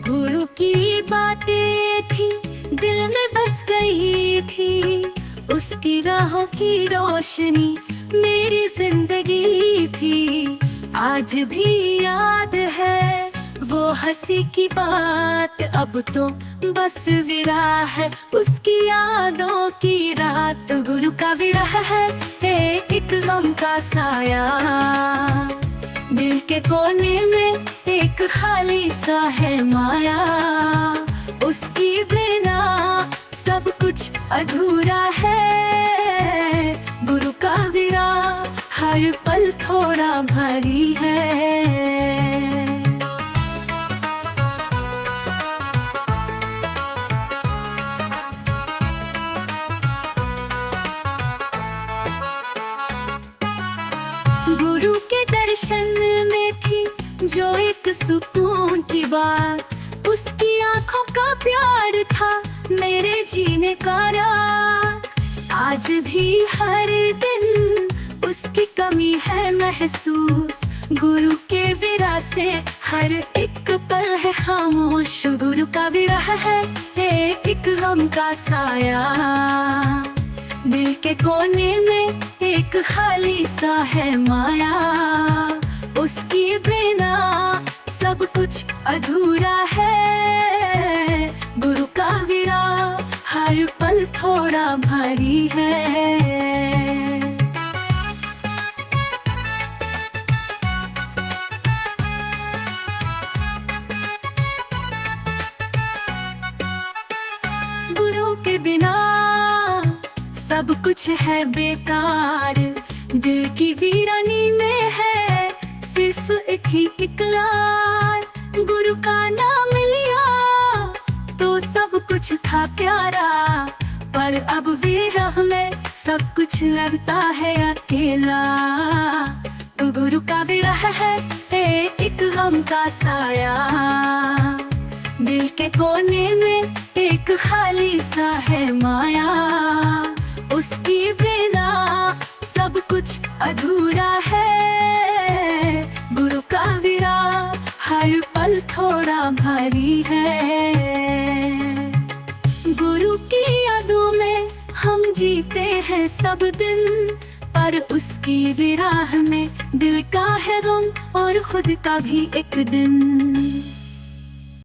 गुरु की बातें थी, दिल में बस गई थी। उसकी राहों की रोशनी मेरी जिंदगी थी। आज भी याद है वो हंसी की बात, अब तो बस विरह है उसकी यादों की रात। गुरु का विरह है एक गम का साया, दिल के कोने में एक खाली सा है माया। उसकी बिना सब कुछ अधूरा है। गुरु का विरह हर पल थोड़ा भारी है। गुरु के दर्शन में थी जो एक सुकून की बात। उसकी आंखों का प्यार था मेरे जीने का राग। आज भी हर दिन उसकी कमी है महसूस। गुरु के विरह से हर एक पल है खामोश। गुरु का विरह है एक गम का साया, दिल के कोने में एक खाली सा है माया। उसकी बिना सब कुछ अधूरा है। गुरु का विरह हर पल थोड़ा भारी है। गुरु के बिना सब कुछ है बेकार। दिल की वीरानी में है सिर्फ एक ही इकरार। गुरु का नाम लिया तो सब कुछ था प्यारा, पर अब विरह में सब कुछ लगता है अकेला। तो गुरु का विरह है एक गम का साया, दिल के कोने में एक खाली सा है माया। उसकी बिना सब कुछ अधूरा है। गुरु का विरह हर पल थोड़ा भारी है। गुरु की यादों में हम जीते हैं सब दिन, पर उसकी विरह में दिल का है गम और खुद का भी एक दिन।